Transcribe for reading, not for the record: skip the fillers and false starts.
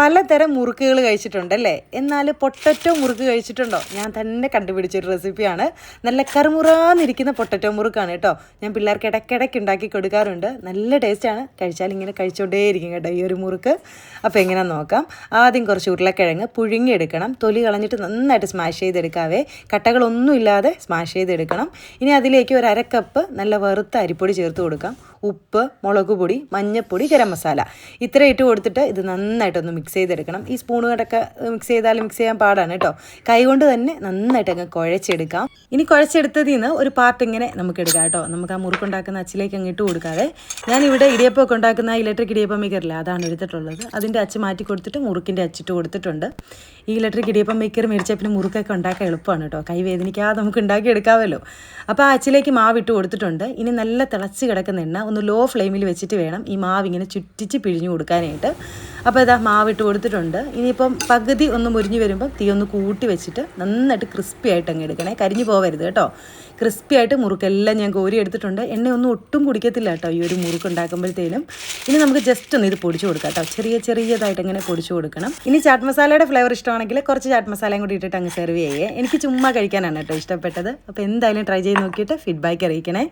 പലതരം മുറുക്കുകൾ കഴിച്ചിട്ടുണ്ടല്ലേ? എന്നാൽ പൊട്ടറ്റോ മുറുക്ക് കഴിച്ചിട്ടുണ്ടോ? ഞാൻ തന്നെ കണ്ടുപിടിച്ചൊരു റെസിപ്പിയാണ്. നല്ല കറുമുറാന്നിരിക്കുന്ന പൊട്ടറ്റോ മുറുക്കാണ് കേട്ടോ. ഞാൻ പിള്ളേർക്ക് ഇടയ്ക്കിടയ്ക്ക് ഉണ്ടാക്കി കൊടുക്കാറുണ്ട്. നല്ല ടേസ്റ്റാണ്. കഴിച്ചാൽ ഇങ്ങനെ കഴിച്ചുകൊണ്ടേയിരിക്കും കേട്ടോ ഈ ഒരു മുറുക്ക്. അപ്പോൾ എങ്ങനെയാണെന്ന് നോക്കാം. ആദ്യം കുറച്ച് ഉരുളക്കിഴങ്ങ് പുഴുങ്ങിയെടുക്കണം. തൊലി കളഞ്ഞിട്ട് നന്നായിട്ട് സ്മാഷ് ചെയ്തെടുക്കാവേ. കട്ടകളൊന്നും ഇല്ലാതെ സ്മാഷ് ചെയ്തെടുക്കണം. ഇനി അതിലേക്ക് ഒരു അരക്കപ്പ് നല്ല വറുത്ത അരിപ്പൊടി ചേർത്ത് കൊടുക്കാം. ഉപ്പ്, മുളക് പൊടി, മഞ്ഞൾപ്പൊടി, ഗരം മസാല ഇത്ര ഇട്ട് കൊടുത്തിട്ട് ഇത് നന്നായിട്ടൊന്ന് മിക്സ് ചെയ്തെടുക്കണം. ഈ സ്പൂൺ കൊണ്ടൊക്കെ മിക്സ് ചെയ്യാൻ പാടാണ് കേട്ടോ. കൈകൊണ്ട് തന്നെ നന്നായിട്ട് അങ്ങ് കുഴച്ചെടുക്കാം. ഇനി കുഴച്ചെടുത്തതിൽ നിന്ന് ഒരു പാർട്ട് ഇങ്ങനെ നമുക്ക് എടുക്കാം കേട്ടോ. നമുക്ക് ആ മുറുക്കുണ്ടാക്കുന്ന അച്ചിലേക്ക് അങ്ങ് ഇട്ട് കൊടുക്കാതെ ഞാനിവിടെ ഇടിയപ്പമൊക്കെ ഉണ്ടാക്കുന്ന ഇലക്ട്രിക് ഇടിയപ്പം മേക്കറില്ല, അതാണ് എടുത്തിട്ടുള്ളത്. അതിൻ്റെ അച്ച് മാറ്റി കൊടുത്തിട്ട് മുറുക്കിൻ്റെ അച്ചിട്ട് കൊടുത്തിട്ടുണ്ട്. ഈ ഇലക്ട്രിക് ഇടിയപ്പം മേക്കർ മേടിച്ചാൽ പിന്നെ മുറുക്കൊക്കെ ഉണ്ടാക്കാൻ എളുപ്പമാണ് കേട്ടോ. കൈ വേദനിക്കാതെ നമുക്ക് ഉണ്ടാക്കിയെടുക്കാമല്ലോ. അപ്പോൾ ആ അച്ചിലേക്ക് മാവിട്ട് കൊടുത്തിട്ടുണ്ട്. ഇനി നല്ല തിളച്ച് കിടക്കുന്ന എണ്ണ ഒന്ന് ലോ ഫ്ലെയിമിൽ വെച്ചിട്ട് വേണം ഈ മാവ് ഇങ്ങനെ ചുറ്റിച്ച് പിഴിഞ്ഞു കൊടുക്കാനായിട്ട്. അപ്പോൾ ഇതാ മാവിട്ട് കൊടുത്തിട്ടുണ്ട്. ഇനിയിപ്പം പകുതി ഒന്ന് മുരിഞ്ഞ് വരുമ്പം തീ ഒന്ന് കൂട്ടി വെച്ചിട്ട് നന്നായിട്ട് ക്രിസ്പി ആയിട്ട് അങ്ങ് എടുക്കണേ. കരിഞ്ഞു പോകരുത് കേട്ടോ. ക്രിസ്പി ആയിട്ട് മുറുക്കെല്ലാം ഞാൻ കോരി എടുത്തിട്ടുണ്ട്. എണ്ണയൊന്നും ഒട്ടും കുടിക്കത്തില്ല കേട്ടോ ഈ ഒരു മുറുക്ക് ഉണ്ടാക്കുമ്പോഴത്തേനും. ഇനി നമുക്ക് ജസ്റ്റ് ഒന്ന് ഇത് പൊടിച്ചു കൊടുക്കാം കേട്ടോ. ചെറിയതായിട്ട് ഇങ്ങനെ പൊടിച്ചു കൊടുക്കണം. ഇനി ചാറ്റ് മസാലയുടെ ഫ്ലേവർ ഇഷ്ടമാണെങ്കിൽ കുറച്ച് ചാറ്റ് മസാലയും കൂടി ഇട്ടിട്ട് അങ്ങ് സെർവ് ചെയ്യേ. എനിക്ക് ചുമ്മാ കഴിക്കാനാണ് കേട്ടോ ഇഷ്ടപ്പെട്ടത്. അപ്പോൾ എന്തായാലും ട്രൈ ചെയ്ത് നോക്കിയിട്ട് ഫീഡ്ബാക്ക് അറിയിക്കണേ.